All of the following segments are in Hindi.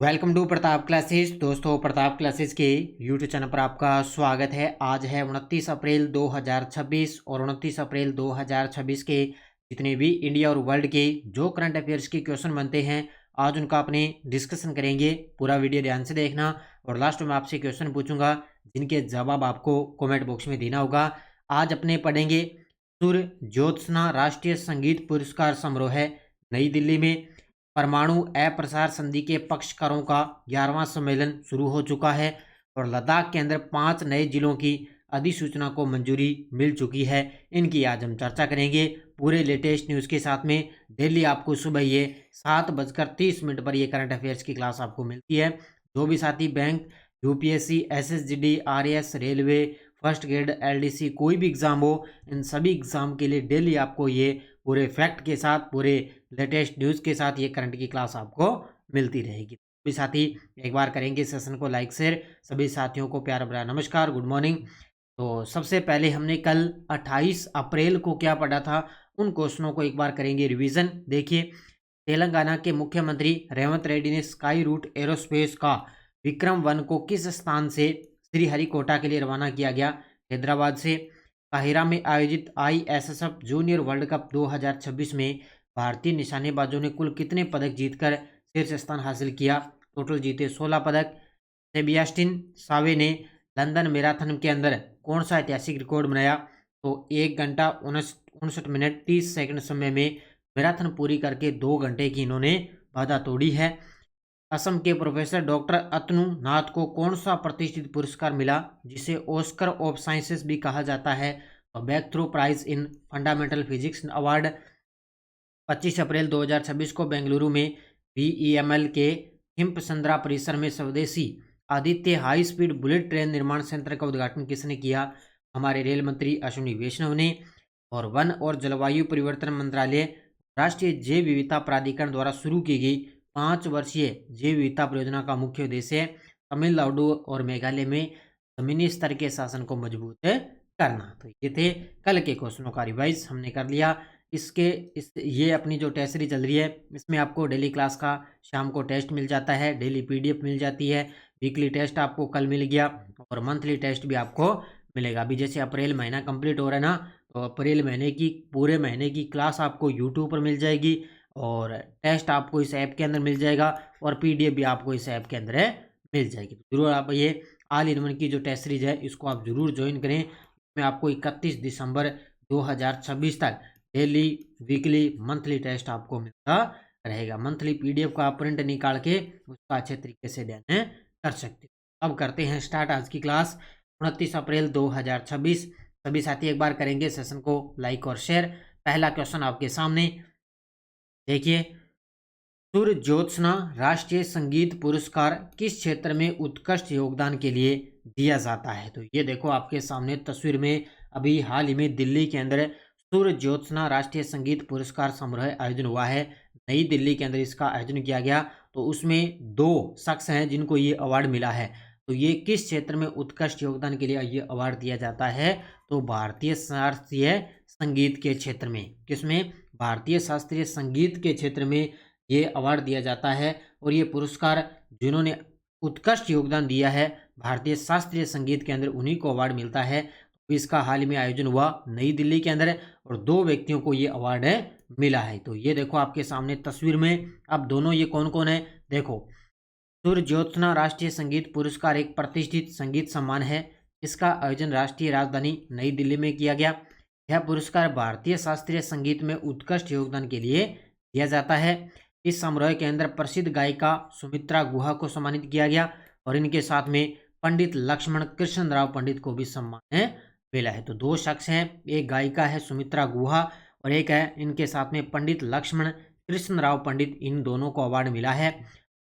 Welcome to Pratap classes. दोस्तों, प्रताप क्लासेस के यूट्यूब चैनल पर आपका स्वागत है। आज है 29 अप्रैल 2026 और 29 अप्रैल 2026 के जितने भी इंडिया और वर्ल्ड के जो करंट अफेयर्स के क्वेश्चन बनते हैं, आज उनका अपने डिस्कशन करेंगे। पूरा वीडियो ध्यान से देखना और लास्ट में आपसे क्वेश्चन पूछूंगा जिनके जवाब आपको कॉमेंट बॉक्स में देना होगा। आज अपने पढ़ेंगे सूर्य ज्योत्सना राष्ट्रीय संगीत पुरस्कार समारोह है नई दिल्ली में। परमाणु अप्रसार संधि के पक्षकारों का 11वां सम्मेलन शुरू हो चुका है और लद्दाख के अंदर 5 नए जिलों की अधिसूचना को मंजूरी मिल चुकी है। इनकी आज हम चर्चा करेंगे पूरे लेटेस्ट न्यूज़ के साथ में। डेली आपको सुबह ये 7:30 पर ये करंट अफेयर्स की क्लास आपको मिलती है। जो भी साथी bank, UPSC, SSGD, RAS, railway, first grade, LDC कोई भी एग्ज़ाम हो, इन सभी एग्ज़ाम के लिए डेली आपको ये पूरे फैक्ट के साथ, पूरे लेटेस्ट न्यूज़ के साथ ये करंट की क्लास आपको मिलती रहेगी। सभी साथी एक बार करेंगे सेशन को लाइक शेयर। सभी साथियों को प्यार भरा नमस्कार, गुड मॉर्निंग। तो सबसे पहले हमने कल 28 अप्रैल को क्या पढ़ा था, उन क्वेश्चनों को एक बार करेंगे रिवीजन। देखिए, तेलंगाना के मुख्यमंत्री रेवंत रेड्डी ने स्काई रूट एरोस्पेस का विक्रम-1 को किस स्थान से श्रीहरिकोटा के लिए रवाना किया गया? हैदराबाद से। काहिरा में आयोजित आईएसएसएफ जूनियर वर्ल्ड कप 2026 में भारतीय निशानेबाजों ने कुल कितने पदक जीतकर शीर्ष स्थान हासिल किया? टोटल जीते 16 पदक। सेबियास्टिन सावे ने लंदन मैराथन के अंदर कौन सा ऐतिहासिक रिकॉर्ड बनाया? तो 1 घंटा 59 मिनट 30 सेकंड समय में मैराथन पूरी करके 2 घंटे की इन्होंने बाधा तोड़ी है। असम के प्रोफेसर डॉक्टर अतनु नाथ को कौन सा प्रतिष्ठित पुरस्कार मिला जिसे ऑस्कर ऑफ साइंसेस भी कहा जाता है? तो breakthrough prize in fundamental physics award. 25 अप्रैल 2026 को बेंगलुरु में बीईएमएल के हिम्पसंद्रा परिसर में स्वदेशी Aditya high speed bullet train निर्माण संयंत्र का उद्घाटन किसने किया? हमारे रेल मंत्री अश्विनी वैष्णव ने। और वन और जलवायु परिवर्तन मंत्रालय राष्ट्रीय जैव विविधता प्राधिकरण द्वारा शुरू की गई 5 वर्षीय जैव विविधता परियोजना का मुख्य उद्देश्य है तमिलनाडु और मेघालय में जमीनी स्तर के शासन को मजबूत करना। तो ये थे कल के क्वेश्चनों का रिवाइज हमने कर लिया। ये अपनी जो टेस्ट सीरीज चल रही है, इसमें आपको डेली क्लास का शाम को टेस्ट मिल जाता है, डेली पीडीएफ मिल जाती है, वीकली टेस्ट आपको कल मिल गया और मंथली टेस्ट भी आपको मिलेगा। अभी जैसे अप्रैल महीना कंप्लीट हो रहा है ना, तो अप्रैल महीने की पूरे महीने की क्लास आपको यूट्यूब पर मिल जाएगी और टेस्ट आपको इस ऐप के अंदर मिल जाएगा और पीडीएफ भी आपको इस ऐप के अंदर मिल जाएगी। तो जरूर आप ये ऑल इन वन की जो टेस्ट सीरीज है इसको आप जरूर ज्वाइन करें। इसमें आपको 31 दिसंबर 2026 तक डेली, वीकली, मंथली टेस्ट आपको मिलता रहेगा। मंथली पीडीएफ का आप प्रिंट निकाल के उसका अच्छे तरीके से अध्ययन कर सकते हो। अब करते हैं स्टार्ट आज की क्लास। 29 अप्रैल 2026 सभी साथी एक बार करेंगे सेशन को लाइक और शेयर। पहला क्वेश्चन आपके सामने देखिए, सूर्य ज्योत्सना राष्ट्रीय संगीत पुरस्कार किस क्षेत्र में उत्कृष्ट योगदान के लिए दिया जाता है? तो ये देखो आपके सामने तस्वीर में, अभी हाल ही में दिल्ली के अंदर सूर्य ज्योत्सना राष्ट्रीय संगीत पुरस्कार समारोह आयोजन हुआ है। नई दिल्ली के अंदर इसका आयोजन किया गया। तो उसमें 2 शख्स हैं जिनको ये अवार्ड मिला है। तो ये किस क्षेत्र में उत्कृष्ट योगदान के लिए ये अवार्ड दिया जाता है? तो भारतीय शास्त्रीय संगीत के क्षेत्र में। किसमें? भारतीय शास्त्रीय संगीत के क्षेत्र में ये अवार्ड दिया जाता है। और ये पुरस्कार जिन्होंने उत्कृष्ट योगदान दिया है भारतीय शास्त्रीय संगीत के अंदर, उन्हीं को अवार्ड मिलता है। तो इसका हाल ही में आयोजन हुआ नई दिल्ली के अंदर और 2 व्यक्तियों को ये अवार्ड मिला है। तो ये देखो आपके सामने तस्वीर में। अब दोनों ये कौन कौन है देखो। सूर्य ज्योत्सना राष्ट्रीय संगीत पुरस्कार एक प्रतिष्ठित संगीत सम्मान है। इसका आयोजन राष्ट्रीय राजधानी नई दिल्ली में किया गया। यह पुरस्कार भारतीय शास्त्रीय संगीत में उत्कृष्ट योगदान के लिए दिया जाता है। इस समारोह के अंदर प्रसिद्ध गायिका सुमित्रा गुहा को सम्मानित किया गया और इनके साथ में पंडित लक्ष्मण कृष्ण राव पंडित को भी सम्मान मिला है। तो 2 शख्स हैं, एक गायिका है सुमित्रा गुहा और एक है इनके साथ में पंडित लक्ष्मण कृष्ण राव पंडित। इन दोनों को अवार्ड मिला है।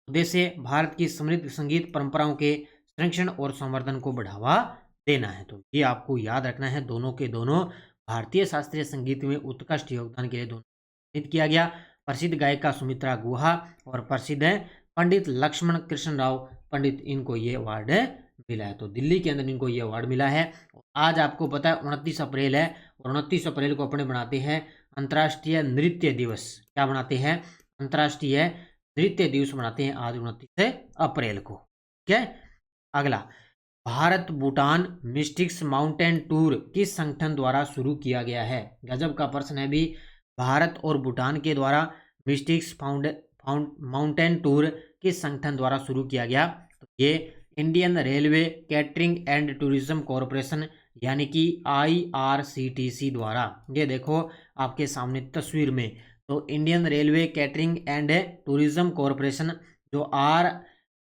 उद्देश्य भारत की समृद्ध संगीत परंपराओं के संरक्षण और संवर्धन को बढ़ावा देना है। तो ये आपको याद रखना है, दोनों के दोनों भारतीय शास्त्रीय संगीत में उत्कृष्ट योगदान के लिए दोनों सम्मानित किया गया। प्रसिद्ध गायिका सुमित्रा गुहा और प्रसिद्ध है पंडित लक्ष्मण कृष्ण राव पंडित, इनको ये अवार्ड मिला है। तो दिल्ली के अंदर इनको ये अवार्ड मिला है। आज आपको पता है 29 अप्रैल है और 29 अप्रैल को अपने बनाते हैं अंतर्राष्ट्रीय नृत्य दिवस। क्या बनाते हैं? अंतर्राष्ट्रीय नृत्य दिवस मनाते हैं आज 29 अप्रैल को। ठीक है, अगला, Bharat Bhutan mystics mountain tour किस संगठन द्वारा शुरू किया गया है? गजब का प्रश्न है भी। भारत और भूटान के द्वारा मिस्टिक्स माउंटेन टूर किस संगठन द्वारा शुरू किया गया? तो ये Indian railway catering and tourism corporation यानी कि IRCTC द्वारा। ये देखो आपके सामने तस्वीर में, तो Indian railway catering and tourism corporation जो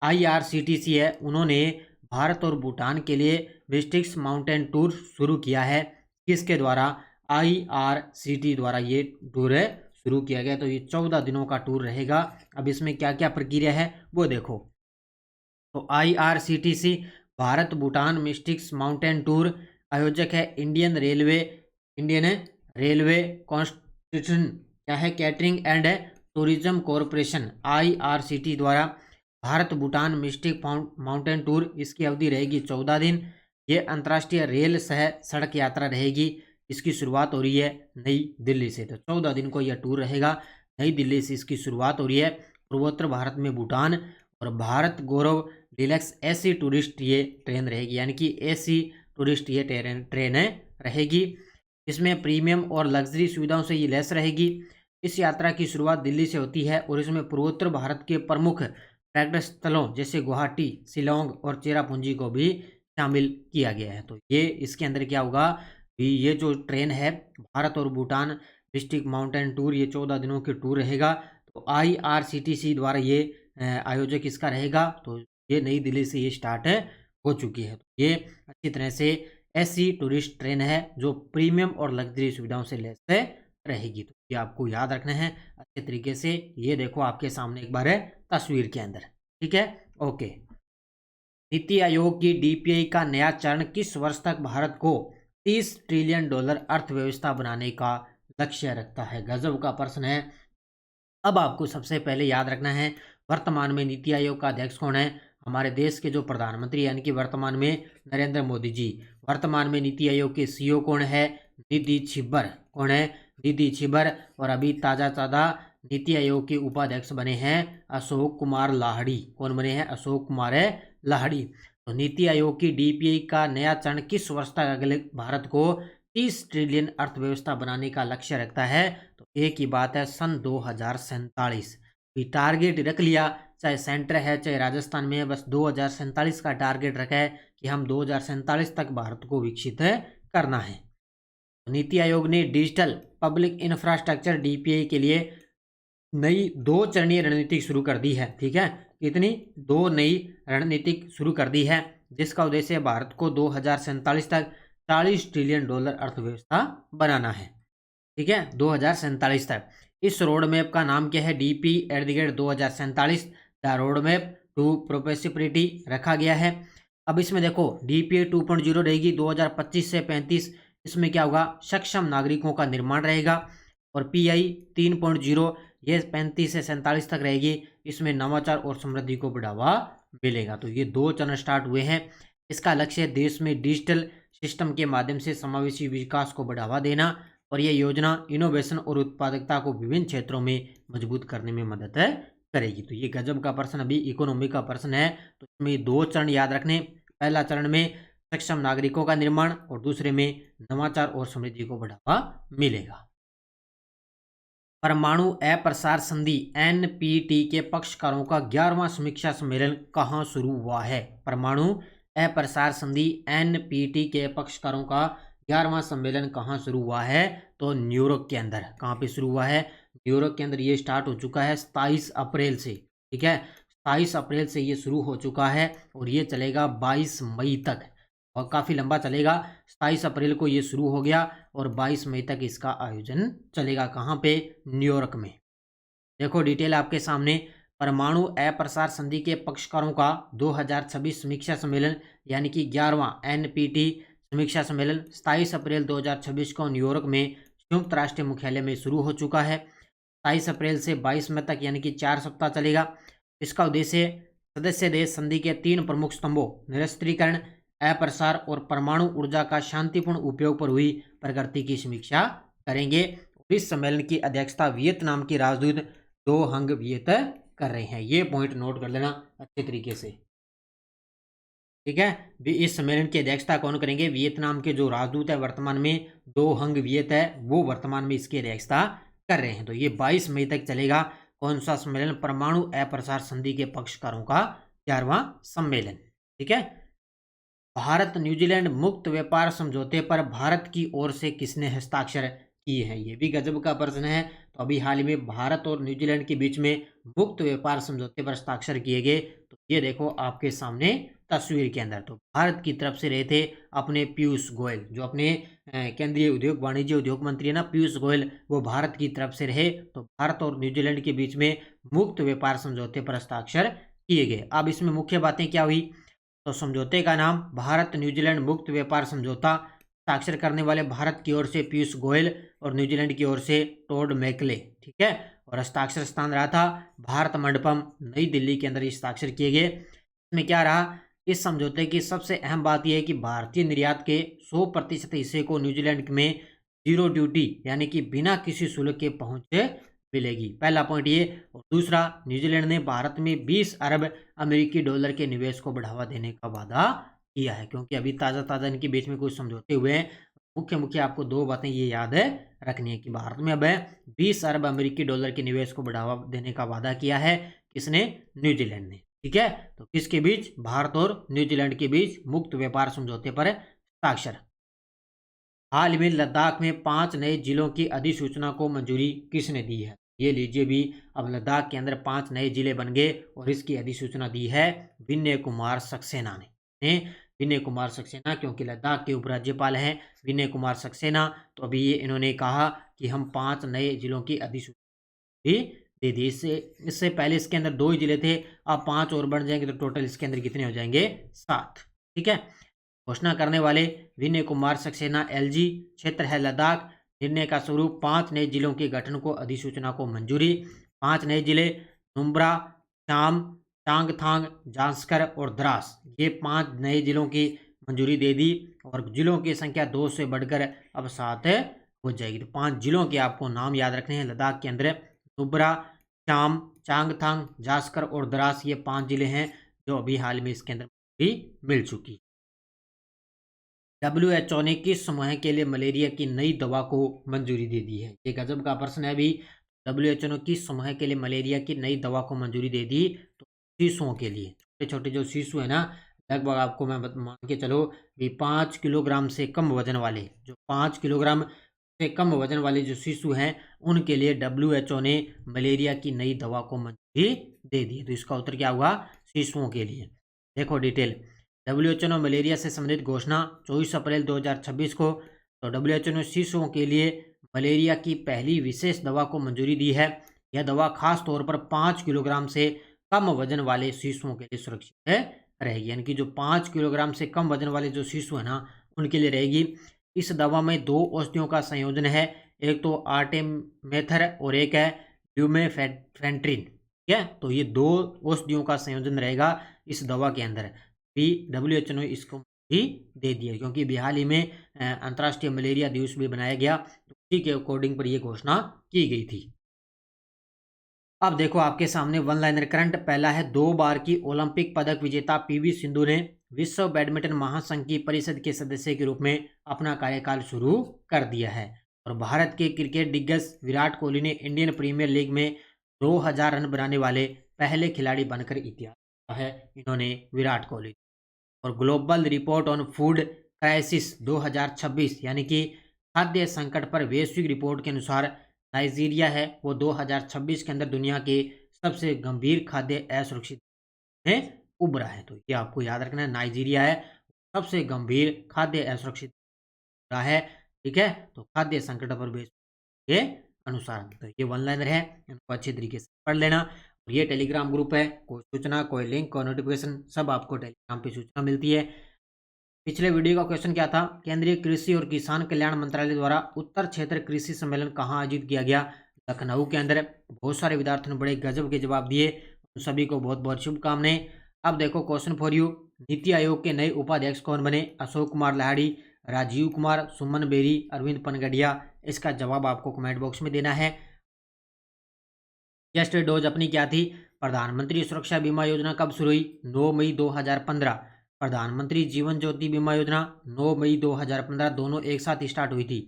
IRCTC है, उन्होंने भारत और भूटान के लिए मिस्टिक्स माउंटेन टूर शुरू किया है। किसके द्वारा? IRCTC द्वारा ये टूर शुरू किया गया। तो ये 14 दिनों का टूर रहेगा। अब इसमें क्या क्या प्रक्रिया है वो देखो। तो IRCTC Bharat Bhutan mystics mountain tour आयोजक है इंडियन रेलवे कॉन्स्टिट्यूशन क्या है, catering and tourism corporation IRCTC द्वारा Bharat Bhutan mistake mountain tour. इसकी अवधि रहेगी 14 दिन। ये अंतर्राष्ट्रीय रेल सह सड़क यात्रा रहेगी। इसकी शुरुआत हो रही है नई दिल्ली से। तो 14 दिन को यह टूर रहेगा। नई दिल्ली से इसकी शुरुआत हो रही है। पूर्वोत्तर भारत में भूटान और भारत गौरव डिलक्स AC टूरिस्ट ये ट्रेन रहेगी, यानी कि AC टूरिस्ट ये ट्रेन रहेगी। इसमें प्रीमियम और लग्जरी सुविधाओं से ये लैस रहेगी। इस यात्रा की शुरुआत दिल्ली से होती है और इसमें पूर्वोत्तर भारत के प्रमुख पर्यटन स्थलों जैसे गुवाहाटी, शिलोंग और चेरापूंजी को भी शामिल किया गया है। तो ये इसके अंदर क्या होगा, ये जो ट्रेन है भारत और भूटान मिस्टिक माउंटेन टूर, ये 14 दिनों के टूर रहेगा। तो IRCTC द्वारा ये आयोजक इसका रहेगा। तो ये नई दिल्ली से ये स्टार्ट हो चुकी है। तो ये अच्छी तरह से ऐसी टूरिस्ट ट्रेन है जो प्रीमियम और लग्जरी सुविधाओं से लैस रहेगी। तो ये आपको याद रखना है अच्छे तरीके से। ये देखो आपके सामने एक बार तस्वीर के अंदर। ठीक है, ओके। नीति आयोग की DPI का नया चरण किस वर्ष तक भारत को $30 ट्रिलियन अर्थव्यवस्था बनाने का लक्ष्य रखता है? गजब का प्रश्न है। अब आपको सबसे पहले याद रखना है वर्तमान में नीति आयोग का अध्यक्ष कौन है? हमारे देश के जो प्रधानमंत्री यानी कि वर्तमान में नरेंद्र मोदी जी। वर्तमान में नीति आयोग के CEO कौन है? निधि छिब्बर। कौन है? निधि छिब्बर। और अभी ताज़ा नीति आयोग के उपाध्यक्ष बने हैं अशोक कुमार लाहिड़ी। कौन बने हैं? अशोक कुमार लाहिड़ी। तो नीति आयोग की DPI का नया चरण किस वर्ष तक अगले भारत को 30 ट्रिलियन अर्थव्यवस्था बनाने का लक्ष्य रखता है? तो एक ही बात है, सन 2047। टारगेट रख लिया, चाहे सेंटर है चाहे राजस्थान में है, बस 2047 का टारगेट रखा है कि हम 2047 तक भारत को विकसित करना है। नीति आयोग ने डिजिटल पब्लिक इंफ्रास्ट्रक्चर DPI के लिए नई 2 चरणीय रणनीति शुरू कर दी है। ठीक है, इतनी 2 नई रणनीति शुरू कर दी है जिसका उद्देश्य भारत को 2047 तक $40 ट्रिलियन अर्थव्यवस्था बनाना है। ठीक है, 2047 तक। इस रोड मैप का नाम क्या है? DP@2047 the road map to prosperity रखा गया है। अब इसमें देखो DPI 2.0 रहेगी 2025 से 35। इसमें क्या होगा? सक्षम नागरिकों का निर्माण रहेगा। और PI 3.0 ये 35 से 47 तक रहेगी। इसमें नवाचार और समृद्धि को बढ़ावा मिलेगा। तो ये 2 चरण स्टार्ट हुए हैं। इसका लक्ष्य देश में डिजिटल सिस्टम के माध्यम से समावेशी विकास को बढ़ावा देना और ये योजना इनोवेशन और उत्पादकता को विभिन्न क्षेत्रों में मजबूत करने में मदद करेगी। तो ये गजब का प्रश्न अभी इकोनॉमी का प्रश्न है। तो इसमें 2 चरण याद रखने। पहला चरण में सक्षम नागरिकों का निर्माण और दूसरे में नवाचार और समृद्धि को बढ़ावा मिलेगा। परमाणु अप्रसार संधि NPT के पक्षकारों का 11वां समीक्षा सम्मेलन कहाँ शुरू हुआ है? परमाणु अप्रसार संधि NPT के पक्षकारों का 11वां सम्मेलन कहाँ शुरू हुआ है? तो न्यूयॉर्क के अंदर। कहाँ पे शुरू हुआ है? न्यूयॉर्क के अंदर। ये स्टार्ट हो चुका है 27 अप्रैल से। ठीक है, 27 अप्रैल से ये शुरू हो चुका है और ये चलेगा 22 मई तक और काफ़ी लंबा चलेगा। 27 अप्रैल को ये शुरू हो गया और 22 मई तक इसका आयोजन चलेगा। कहाँ पे? न्यूयॉर्क में। देखो डिटेल आपके सामने। परमाणु अप्रसार संधि के पक्षकारों का 2026 समीक्षा सम्मेलन यानी कि 11वां NPT समीक्षा सम्मेलन 27 अप्रैल 2026 को न्यूयॉर्क में संयुक्त राष्ट्र मुख्यालय में शुरू हो चुका है। 27 अप्रैल से 22 मई तक यानी कि 4 सप्ताह चलेगा। इसका उद्देश्य सदस्य देश संधि के 3 प्रमुख स्तंभों निरस्त्रीकरण, अप्रसार और परमाणु ऊर्जा का शांतिपूर्ण उपयोग पर हुई प्रगति की समीक्षा करेंगे। इस सम्मेलन की अध्यक्षता वियतनाम की राजदूत डो हंग वियत कर रहे हैं। ये पॉइंट नोट कर लेना अच्छे तरीके से, ठीक है। इस सम्मेलन की अध्यक्षता कौन करेंगे? वियतनाम के जो राजदूत है वर्तमान में, दो हंग वियत है, वो वर्तमान में इसकी अध्यक्षता कर रहे हैं। तो ये 22 मई तक चलेगा। कौन सा सम्मेलन? परमाणु अप्रसार संधि के पक्षकारों का 11वां सम्मेलन, ठीक है। भारत न्यूजीलैंड मुक्त व्यापार समझौते पर भारत की ओर से किसने हस्ताक्षर किए हैं? ये भी गजब का प्रश्न है। तो अभी हाल ही में भारत और न्यूजीलैंड के बीच में मुक्त व्यापार समझौते पर हस्ताक्षर किए गए। तो ये देखो आपके सामने तस्वीर के अंदर। तो भारत की तरफ से रहे थे अपने पीयूष गोयल, जो अपने केंद्रीय उद्योग वाणिज्य उद्योग मंत्री है ना पीयूष गोयल, वो भारत की तरफ से रहे। तो भारत और न्यूजीलैंड के बीच में मुक्त व्यापार समझौते पर हस्ताक्षर किए गए। अब इसमें मुख्य बातें क्या हुई? तो समझौते का नाम भारत न्यूजीलैंड मुक्त व्यापार समझौता। हस्ताक्षर करने वाले भारत की ओर से पीयूष गोयल और न्यूजीलैंड की ओर से टॉड मैकले, ठीक है। और हस्ताक्षर स्थान रहा था भारत मंडपम, नई दिल्ली के अंदर हस्ताक्षर किए गए। इसमें क्या रहा? इस समझौते की सबसे अहम बात यह है कि भारतीय निर्यात के 100% हिस्से को न्यूजीलैंड में जीरो ड्यूटी यानी कि बिना किसी शुल्क के पहुंच मिलेगी। पहला पॉइंट ये। और दूसरा, न्यूजीलैंड ने भारत में 20 अरब अमेरिकी डॉलर के निवेश को बढ़ावा देने का वादा किया है, क्योंकि अभी ताज़ा इनके बीच में कुछ समझौते हुए हैं। मुख्य आपको दो बातें ये याद है रखनी है कि भारत में अब 20 अरब अमेरिकी डॉलर के निवेश को बढ़ावा देने का वादा किया है। किसने? न्यूजीलैंड ने, ठीक है। तो किसके बीच? भारत और न्यूजीलैंड के बीच मुक्त व्यापार समझौते पर हस्ताक्षर। हाल में लद्दाख में 5 नए जिलों की अधिसूचना को मंजूरी किसने दी है? ये लीजिए भी, अब लद्दाख के अंदर 5 नए जिले बन गए और इसकी अधिसूचना दी है विनय कुमार सक्सेना ने। विनय कुमार सक्सेना, क्योंकि लद्दाख के उपराज्यपाल हैं विनय कुमार सक्सेना। तो अभी ये इन्होंने कहा कि हम 5 नए जिलों की अधिसूचना भी दे दी। इससे पहले इसके अंदर 2 ही जिले थे, अब 5 और बढ़ जाएंगे तो टोटल इसके अंदर कितने हो जाएंगे? 7, ठीक है। घोषणा करने वाले विनय कुमार सक्सेना। एलजी क्षेत्र है लद्दाख। निर्णय का स्वरूप 5 नए जिलों के गठन को अधिसूचना को मंजूरी। 5 नए जिले नुब्रा, शाम, चांगथांग, जांस्कर और द्रास, ये 5 नए जिलों की मंजूरी दे दी और जिलों की संख्या 2 से बढ़कर अब 7 हो जाएगी। तो 5 जिलों के आपको नाम याद रखने हैं लद्दाख के अंदर। नुब्रा, शाम, चांगथांग, जांस्कर और द्रास, ये 5 जिले हैं जो अभी हाल में इसके अंदर भी मिल चुकी। WHO ने किस समूह के लिए मलेरिया की नई दवा को मंजूरी दे दी है? ये गजब का प्रश्न है अभी। WHO ने किस समूह के लिए मलेरिया की नई दवा को मंजूरी दे दी? तो शिशुओं के लिए, छोटे छोटे जो शिशु है ना, लगभग आपको मैं मान के चलो कि 5 किलोग्राम से कम वजन वाले, जो 5 किलोग्राम से कम वजन वाले जो शिशु हैं, उनके लिए WHO ने मलेरिया की नई दवा को मंजूरी दे दी। तो इसका उत्तर क्या हुआ? शिशुओं के लिए। देखो डिटेल। WHO ने मलेरिया से संबंधित घोषणा 24 अप्रैल 2026 को। तो WHO ने शिशुओं के लिए मलेरिया की पहली विशेष दवा को मंजूरी दी है। यह दवा खास तौर पर 5 किलोग्राम से कम वजन वाले शिशुओं के लिए सुरक्षित रहेगी, यानी कि जो 5 किलोग्राम से कम वजन वाले जो शिशु है ना, उनके लिए रहेगी। इस दवा में 2 औषधियों का संयोजन है, एक तो आर्टेमेथर और एक है ल्यूमेफेंट्रिन, ठीक है। तो ये 2 औषधियों का संयोजन रहेगा इस दवा के अंदर। WHO ने इसको भी दे दिया, क्योंकि हाल ही में अंतर्राष्ट्रीय मलेरिया दिवस भी बनाया गया, तो उसी के अकॉर्डिंग पर यह घोषणा की गई थी। अब देखो आपके सामने वन लाइनर करंट। पहला है, 2 बार की ओलंपिक पदक विजेता PV सिंधु ने विश्व बैडमिंटन महासंघ की परिषद के सदस्य के रूप में अपना कार्यकाल शुरू कर दिया है। और भारत के क्रिकेट दिग्गज विराट कोहली ने इंडियन प्रीमियर लीग में 2000 रन बनाने वाले पहले खिलाड़ी बनकर इतिहास है इन्होंने, विराट कोहली। और global report on food crisis 2026 यानी कि खाद्य संकट पर वैश्विक रिपोर्ट के अनुसार नाइजीरिया है वो 2026 के अंदर दुनिया के सबसे गंभीर खाद्य असुरक्षित में उभरा है। तो ये आपको याद रखना है, नाइजीरिया है सबसे गंभीर खाद्य असुरक्षित रहा है, ठीक है। तो खाद्य संकट पर वैश्विक के अनुसार, तो ये वन लाइनर है, इनको अच्छे तरीके से पढ़ लेना। ये टेलीग्राम ग्रुप है, कोई सूचना, कोई लिंक, कोई नोटिफिकेशन, सब आपको टेलीग्राम पे सूचना मिलती है। पिछले वीडियो का क्वेश्चन क्या था? केंद्रीय कृषि और किसान कल्याण मंत्रालय द्वारा उत्तर क्षेत्र कृषि सम्मेलन कहाँ आयोजित किया गया? लखनऊ के अंदर। बहुत सारे विद्यार्थियों ने बड़े गजब के जवाब दिए, उन सभी को बहुत बहुत शुभकामनाएं। अब देखो question for you, NITI Aayog के नए उपाध्यक्ष कौन बने? अशोक कुमार लाहिड़ी, राजीव कुमार, सुमन बेरी, अरविंद पनगडिया। इसका जवाब आपको कमेंट बॉक्स में देना है। टेस्ट डोज अपनी क्या थी? प्रधानमंत्री सुरक्षा बीमा योजना कब शुरू हुई? 9 मई 2015। प्रधानमंत्री जीवन ज्योति बीमा योजना 9 मई 2015, दोनों एक साथ स्टार्ट हुई थी।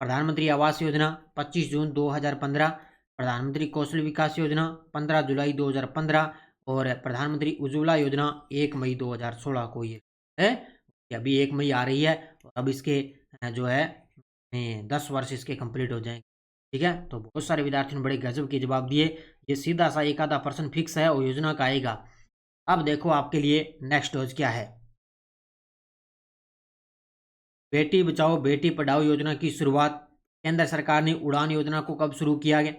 प्रधानमंत्री आवास योजना 25 जून 2015। प्रधानमंत्री कौशल विकास योजना 15 जुलाई 2015 और प्रधानमंत्री उज्ज्वला योजना 1 मई 2016 को ये है। अभी 1 मई आ रही है और अब इसके जो है 10 वर्ष इसके कंप्लीट हो जाएंगे। ठीक है, तो बहुत सारे विद्यार्थियों ने बड़े गजब के जवाब दिए। ये सीधा सा एक आधा % फिक्स है और योजना का आएगा। अब देखो आपके लिए नेक्स्ट डोज क्या है। बेटी बचाओ बेटी पढ़ाओ योजना की शुरुआत। केंद्र सरकार ने उड़ान योजना को कब शुरू किया गया?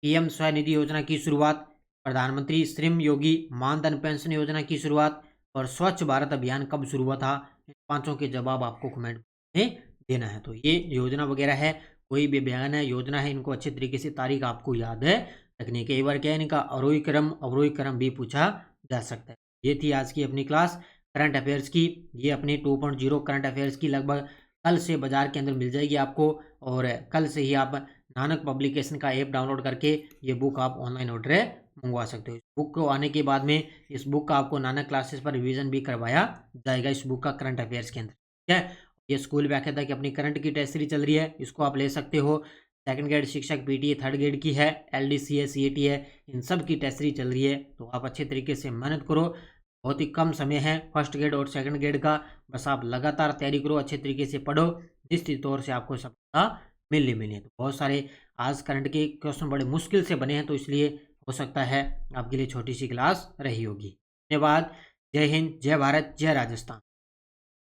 पीएम स्वनिधि योजना की शुरुआत, प्रधानमंत्री श्रम योगी मानधन पेंशन योजना की शुरुआत और स्वच्छ भारत अभियान कब शुरू हुआ था? इन पांचों के जवाब आपको कमेंट में देना है। तो ये योजना वगैरह है, कोई भी बयान है, योजना है, इनको अच्छे तरीके से तारीख आपको याद है रखनी। कई बार क्या है, इनका अवरोही क्रम भी पूछा जा सकता है। ये थी आज की अपनी क्लास करंट अफेयर्स की। ये अपनी 2.0 करंट अफेयर्स की लगभग कल से बाजार के अंदर मिल जाएगी आपको और कल से ही आप नानक पब्लिकेशन का ऐप डाउनलोड करके ये बुक आप ऑनलाइन ऑर्डर मंगवा सकते हो। इस बुक को आने के बाद में इस बुक का आपको नानक क्लासेस पर रिवीजन भी करवाया जाएगा इस बुक का करंट अफेयर्स के अंदर। ठीक है, ये स्कूल व्याख्याता की अपनी करंट की टेस्ट सीरीज चल रही है, इसको आप ले सकते हो। सेकंड ग्रेड शिक्षक पीटीए, थर्ड ग्रेड की है, एलडीसी है, सीएटी है, इन सब की टेस्ट सीरीज चल रही है। तो आप अच्छे तरीके से मेहनत करो, बहुत ही कम समय है फर्स्ट ग्रेड और सेकंड ग्रेड का। बस आप लगातार तैयारी करो, अच्छे तरीके से पढ़ो, निश्चित तौर से आपको सफलता मिलनी है। तो बहुत सारे आज करंट के क्वेश्चन बड़े मुश्किल से बने हैं, तो इसलिए हो सकता है आपके लिए छोटी सी क्लास रही होगी। धन्यवाद। जय हिंद, जय भारत, जय राजस्थान।